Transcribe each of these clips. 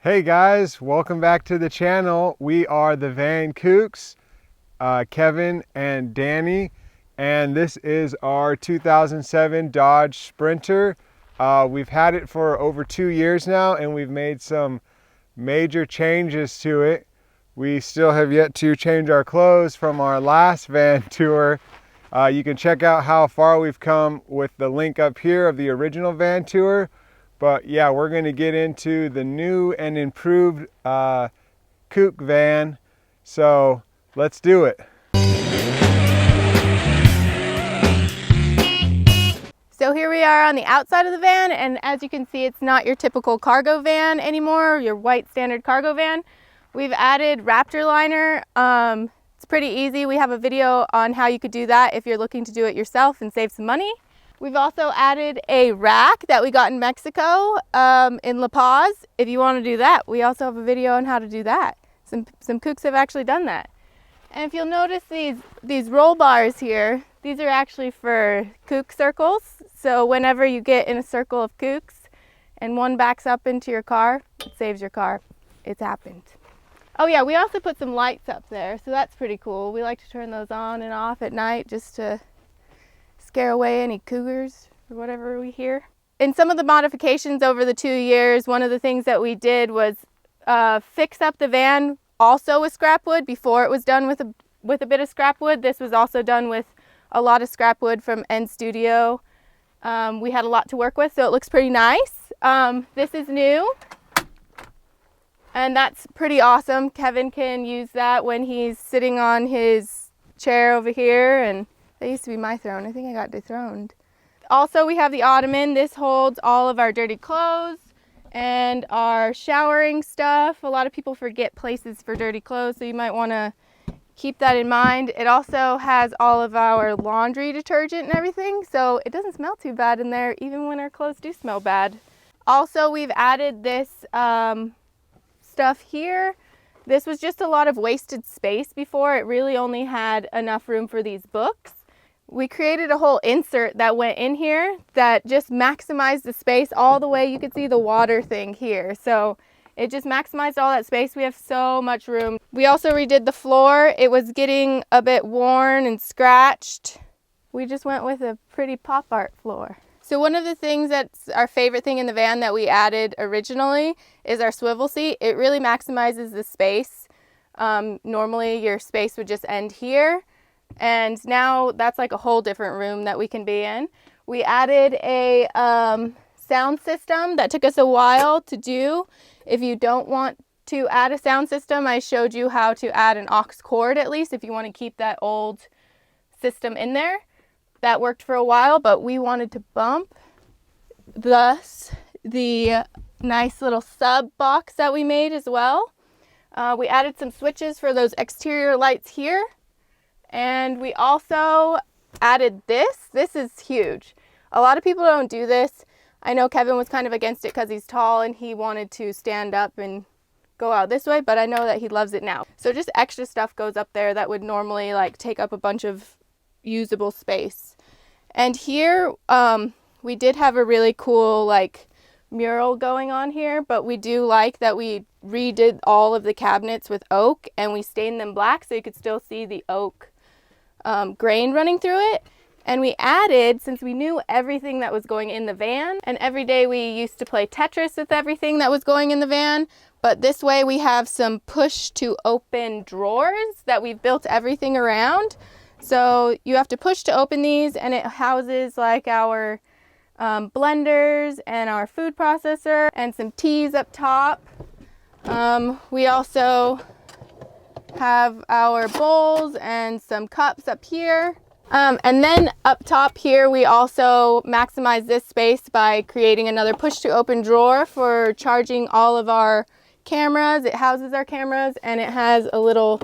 Hey guys, welcome back to the channel. We are the Van Kookz, Kevin and Danny, and this is our 2007 Dodge Sprinter. We've had it for over 2 years now, and we've made some major changes to it. We still have yet to change our clothes from our last van tour. You can check out how far we've come with the link up here of the original van tour. But yeah, we're going to get into the new and improved Kookz van. So let's do it. So here we are on the outside of the van, and as you can see, it's not your typical cargo van anymore, your white standard cargo van. We've added Raptor liner. It's pretty easy. We have a video on how you could do that if you're looking to do it yourself and save some money. We've also added a rack that we got in Mexico, in La Paz. If you want to do that, we also have a video on how to do that. Some Kookz have actually done that. And if you'll notice these roll bars here, these are actually for Kookz circles. So whenever you get in a circle of Kookz and one backs up into your car, it saves your car. It's happened. Oh yeah, we also put some lights up there, so that's pretty cool. We like to turn those on and off at night just to scare away any cougars or whatever we hear. In some of the modifications over the 2 years, one of the things that we did was fix up the van also with scrap wood. Before it was done with a bit of scrap wood. This was also done with a lot of scrap wood from End Studio. We had a lot to work with, so it looks pretty nice. This is new, and that's pretty awesome. Kevin can use that when he's sitting on his chair over here, and that used to be my throne. I think I got dethroned. Also, we have the ottoman. This holds all of our dirty clothes and our showering stuff. A lot of people forget places for dirty clothes, so you might want to keep that in mind. It also has all of our laundry detergent and everything, so it doesn't smell too bad in there, even when our clothes do smell bad. Also, we've added this stuff here. This was just a lot of wasted space before. It really only had enough room for these books. We created a whole insert that went in here that just maximized the space all the way. You could see the water thing here. So it just maximized all that space. We have so much room. We also redid the floor. It was getting a bit worn and scratched. We just went with a pretty pop art floor. So one of the things that's our favorite thing in the van that we added originally is our swivel seat. It really maximizes the space. Normally your space would just end here. And now that's like a whole different room that we can be in. We added a sound system that took us a while to do. If you don't want to add a sound system, I showed you how to add an aux cord at least if you want to keep that old system in there. That worked for a while, but we wanted to bump. Thus, the nice little sub box that we made as well. We added some switches for those exterior lights here. And we also added this. This is huge. A lot of people don't do this. I know Kevin was kind of against it because he's tall and he wanted to stand up and go out this way, but I know that he loves it now. So just extra stuff goes up there that would normally like take up a bunch of usable space. And here we did have a really cool like mural going on here, but we do like that we redid all of the cabinets with oak and we stained them black so you could still see the oak grain running through it. And we added, since we knew everything that was going in the van, and every day we used to play Tetris with everything that was going in the van, but this way we have some push to open drawers that we've built everything around. So you have to push to open these, and it houses like our blenders and our food processor and some teas up top. We also have our bowls and some cups up here. And then up top here, we also maximize this space by creating another push to open drawer for charging all of our cameras. It houses our cameras, and it has a little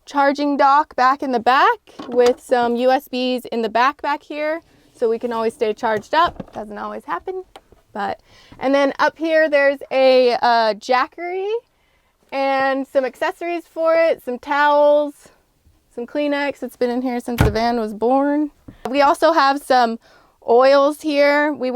charging dock back in the back with some USBs in the back here. So we can always stay charged up. Doesn't always happen, but. And then up here, there's a jackery and some accessories for it, some towels, some Kleenex. It's been in here since the van was born. We also have some oils here. We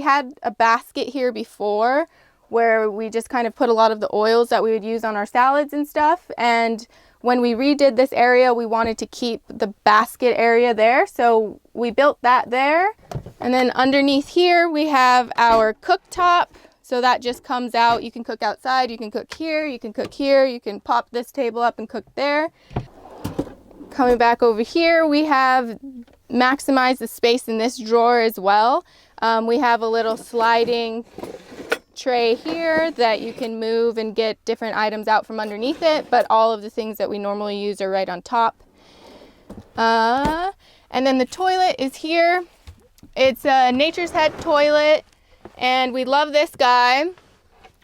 had a basket here before where we just kind of put a lot of the oils that we would use on our salads and stuff. And when we redid this area, we wanted to keep the basket area there, so we built that there. And then underneath here we have our cooktop, so that just comes out. You can cook outside, you can cook here, you can cook here, you can pop this table up and cook there. Coming back over here, we have maximized the space in this drawer as well. We have a little sliding tray here that you can move and get different items out from underneath it, but all of the things that we normally use are right on top. And then the toilet is here. It's a Nature's Head toilet, and we love this guy.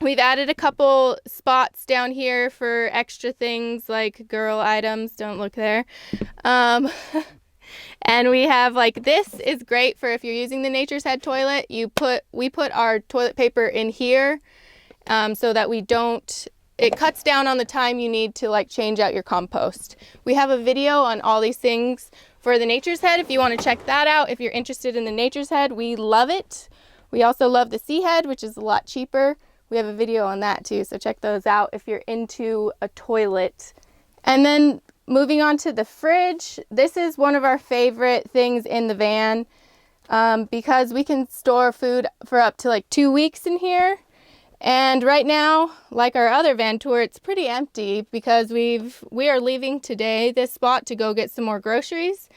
We've added a couple spots down here for extra things like girl items. Don't look there. And we have, like, this is great for if you're using the Nature's Head toilet. We put our toilet paper in here so that it cuts down on the time you need to, like, change out your compost. We have a video on all these things for the Nature's Head if you want to check that out. If you're interested in the Nature's Head, we love it. We also love the Sea Head, which is a lot cheaper. We have a video on that too, so check those out if you're into a toilet. And then moving on to the fridge, this is one of our favorite things in the van because we can store food for up to like 2 weeks in here. And right now, like our other van tour, it's pretty empty because we are leaving today this spot to go get some more groceries.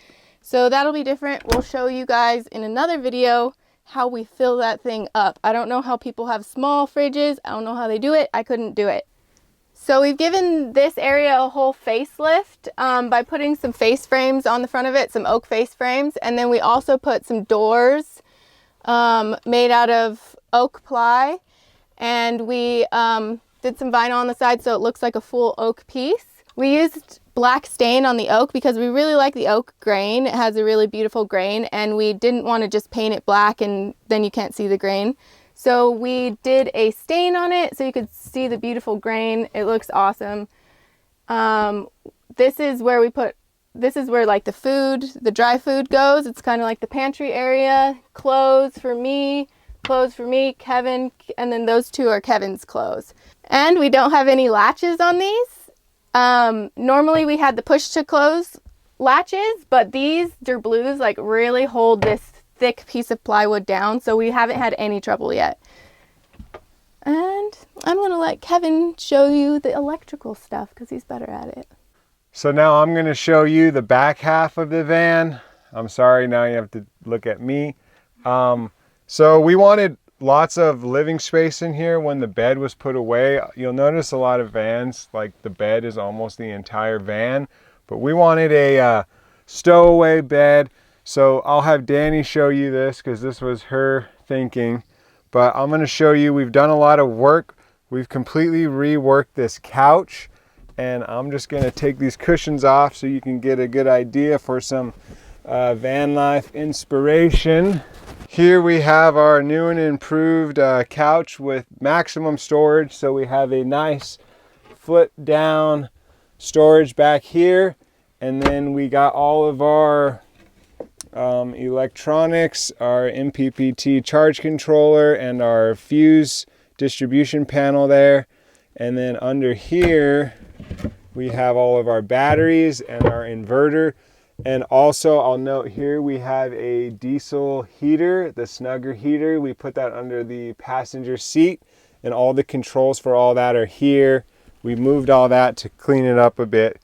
So that'll be different. We'll show you guys in another video how we fill that thing up. I don't know how people have small fridges. I don't know how they do it. I couldn't do it. So we've given this area a whole facelift by putting some face frames on the front of it, some oak face frames. And then we also put some doors made out of oak ply. And we did some vinyl on the side so it looks like a full oak piece. We used black stain on the oak because we really like the oak grain. It has a really beautiful grain, and we didn't want to just paint it black and then you can't see the grain. So we did a stain on it so you could see the beautiful grain. It looks awesome. This is where like the dry food goes. It's kind of like the pantry area. Clothes for me, Kevin, and then those two are Kevin's clothes. And we don't have any latches on these. Normally we had the push to close latches, but these Blues like really hold this thick piece of plywood down, so we haven't had any trouble yet. And I'm gonna let Kevin show you the electrical stuff because he's better at it. So now I'm gonna show you the back half of the van. I'm sorry, now you have to look at me. So we wanted lots of living space in here when the bed was put away. You'll notice a lot of vans, like the bed is almost the entire van, but we wanted a stowaway bed. So I'll have Danny show you this because this was her thinking, but I'm going to show you we've done a lot of work. We've completely reworked this couch, and I'm just going to take these cushions off so you can get a good idea for some van life inspiration. Here we have our new and improved couch with maximum storage. So we have a nice flip down storage back here. And then we got all of our electronics, our MPPT charge controller and our fuse distribution panel there. And then under here, we have all of our batteries and our inverter. And also I'll note here we have a diesel heater, the Snugger heater. We put that under the passenger seat, and all the controls for all that are here. We moved all that to clean it up a bit.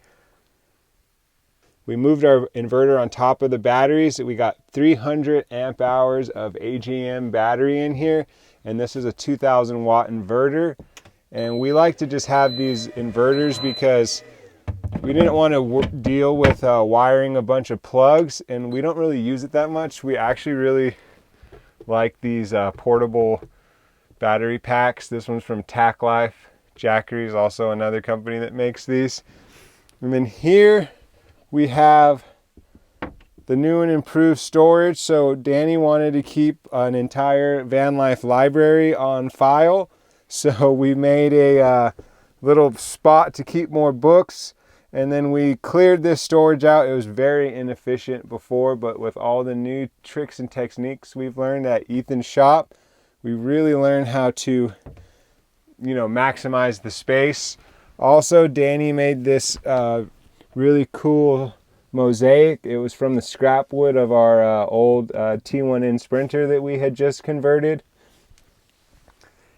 We moved our inverter on top of the batteries. We got 300 amp hours of AGM battery in here, and this is a 2000 watt inverter. And we like to just have these inverters because we didn't want to deal with wiring a bunch of plugs, and we don't really use it that much. We actually really like these portable battery packs. This one's from Vanlife. Jackery is also another company that makes these. And then here we have the new and improved storage. So Danny wanted to keep an entire Vanlife library on file. So we made a little spot to keep more books. And then we cleared this storage out. It was very inefficient before, but with all the new tricks and techniques we've learned at Ethan's shop, we really learned how to maximize the space. Also, Danny made this really cool mosaic. It was from the scrap wood of our old T1N Sprinter that we had just converted.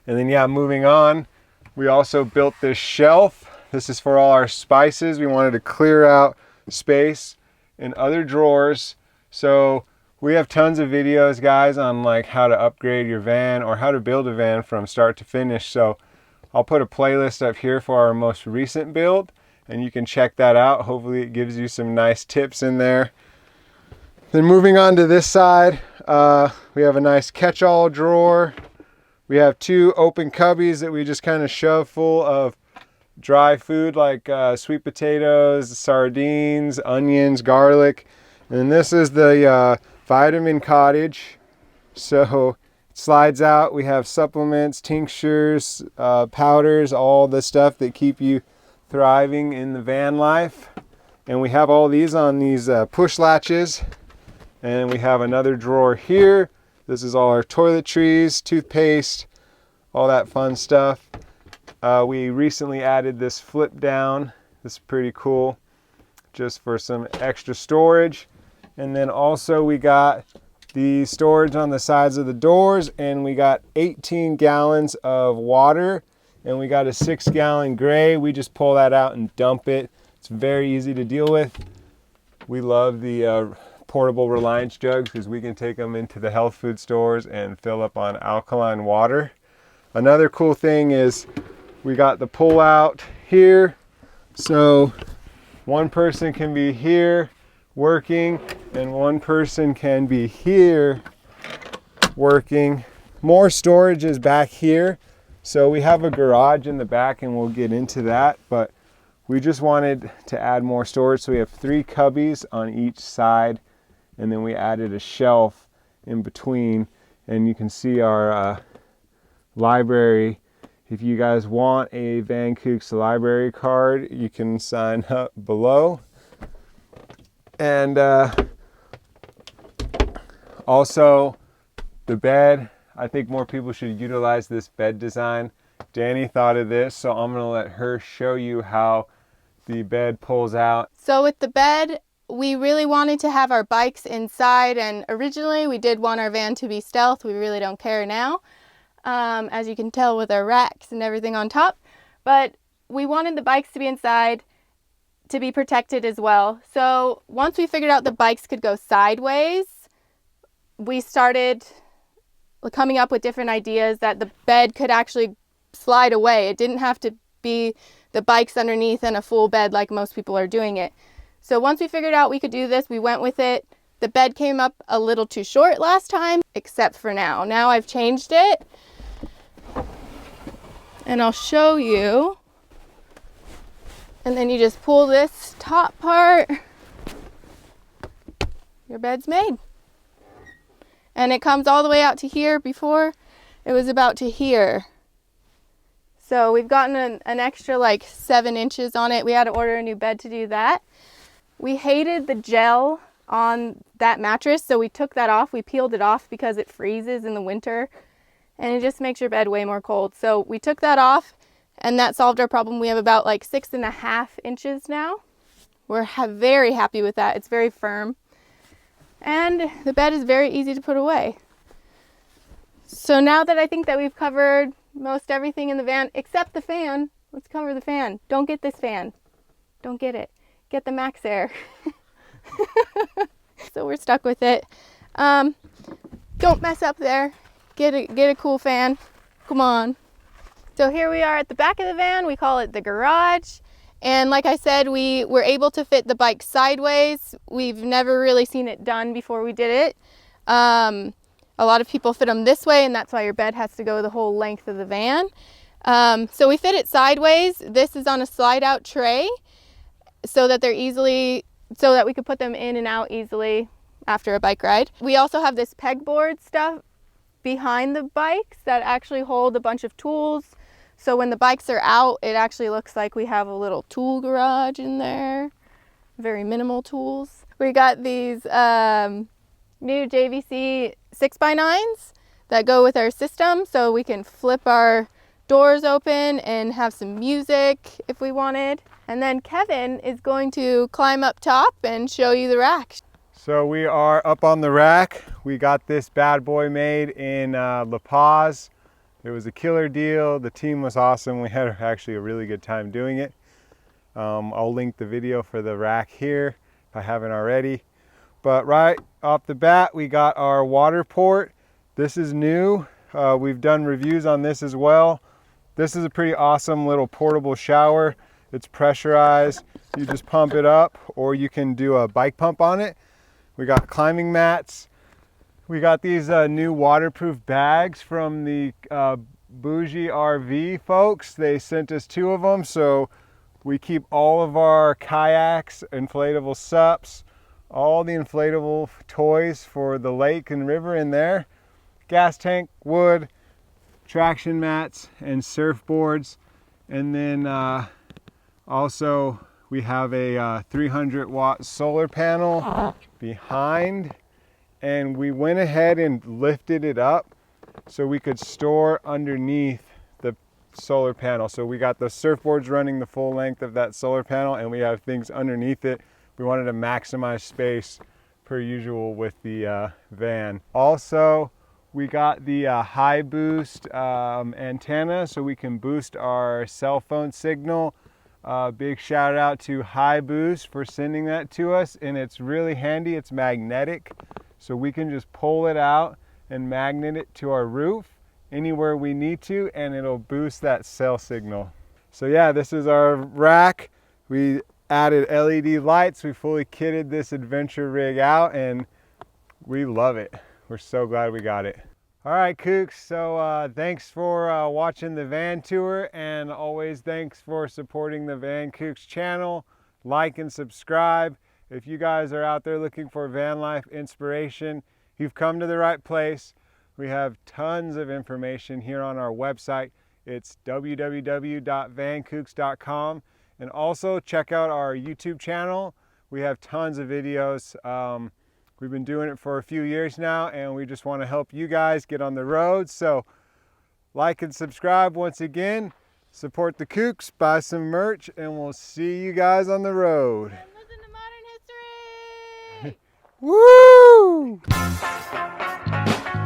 And then moving on, we also built this shelf. This is for all our spices. We wanted to clear out space in other drawers. So we have tons of videos, guys, on like how to upgrade your van or how to build a van from start to finish. So I'll put a playlist up here for our most recent build, and you can check that out. Hopefully it gives you some nice tips in there. Then moving on to this side, we have a nice catch-all drawer. We have 2 open cubbies that we just kind of shove full of dry food like sweet potatoes, sardines, onions, garlic. And this is the vitamin cottage. So it slides out. We have supplements, tinctures, powders, all the stuff that keep you thriving in the van life. And we have all these on these push latches. And we have another drawer here. This is all our toiletries, toothpaste, all that fun stuff. We recently added this flip down. This is pretty cool, just for some extra storage. And then also we got the storage on the sides of the doors, and we got 18 gallons of water, and we got a 6-gallon gray. We just pull that out and dump it. It's very easy to deal with. We love the portable Reliance jugs because we can take them into the health food stores and fill up on alkaline water. Another cool thing is we got the pull out here. So one person can be here working and one person can be here working. More storage is back here. So we have a garage in the back and we'll get into that, but we just wanted to add more storage. So we have 3 cubbies on each side, and then we added a shelf in between, and you can see our library. If you guys want a Van Kookz library card, you can sign up below. And also the bed, I think more people should utilize this bed design. Danny thought of this, so I'm gonna let her show you how the bed pulls out. So with the bed, we really wanted to have our bikes inside, and originally we did want our van to be stealth. We really don't care now, as you can tell with our racks and everything on top. But we wanted the bikes to be inside to be protected as well. So once we figured out the bikes could go sideways, we started coming up with different ideas that the bed could actually slide away. It didn't have to be the bikes underneath and a full bed like most people are doing it. So once we figured out we could do this, we went with it. The bed came up a little too short last time, except for now. Now I've changed it, and I'll show you. And then you just pull this top part, your bed's made. And it comes all the way out to here. Before it was about to here. So we've gotten an extra like 7 inches on it. We had to order a new bed to do that. We hated the gel on that mattress, so we took that off. We peeled it off because it freezes in the winter and it just makes your bed way more cold. So we took that off, and that solved our problem. We have about like 6.5 inches now. We're very happy with that. It's very firm. And the bed is very easy to put away. So now that I think that we've covered most everything in the van, except the fan, let's cover the fan. Don't get this fan. Don't get it. Get the Max Air. So we're stuck with it. Don't mess up there. Get a cool fan. Come on. So here we are at the back of the van. We call it the garage. And like I said, we were able to fit the bike sideways. We've never really seen it done before we did it. A lot of people fit them this way, and that's why your bed has to go the whole length of the van. So we fit it sideways. This is on a slide out tray so that we could put them in and out easily after a bike ride. We also have this pegboard stuff behind the bikes that actually hold a bunch of tools. So when the bikes are out, it actually looks like we have a little tool garage in there. Very minimal tools. We got these new JVC 6x9s that go with our system, so we can flip our doors open and have some music if we wanted. And then Kevin is going to climb up top and show you the rack. So we are up on the rack. We got this bad boy made in La Paz. It was a killer deal. The team was awesome. We had actually a really good time doing it. I'll link the video for the rack here if I haven't already. But right off the bat, we got our water port. This is new. We've done reviews on this as well. This is a pretty awesome little portable shower. It's pressurized. You just pump it up, or you can do a bike pump on it. We got climbing mats. We got these new waterproof bags from the Bougie RV folks. They sent us 2 of them, so we keep all of our kayaks, inflatable SUPs, all the inflatable toys for the lake and river in there. Gas tank, wood, traction mats, and surfboards. And then also we have a 300 watt solar panel behind, and we went ahead and lifted it up so we could store underneath the solar panel. So we got the surfboards running the full length of that solar panel, and we have things underneath it. We wanted to maximize space per usual with the van. Also, we got the high boost antenna so we can boost our cell phone signal. Big shout out to High Boost for sending that to us, and it's really handy. It's magnetic, so we can just pull it out and magnet it to our roof anywhere we need to, and it'll boost that cell signal. So yeah, this is our rack. We added LED lights. We fully kitted this adventure rig out, and we love it. We're so glad we got it. All right, Kookz, so thanks for watching the van tour, and always thanks for supporting the Van Kookz channel. Like and subscribe. If you guys are out there looking for van life inspiration, you've come to the right place. We have tons of information here on our website. It's www.vankookz.com. And also check out our YouTube channel. We have tons of videos. We've been doing it for a few years now, and we just want to help you guys get on the road. So like and subscribe once again. Support the Kookz, buy some merch, and we'll see you guys on the road. And listen to Modern History! Woo!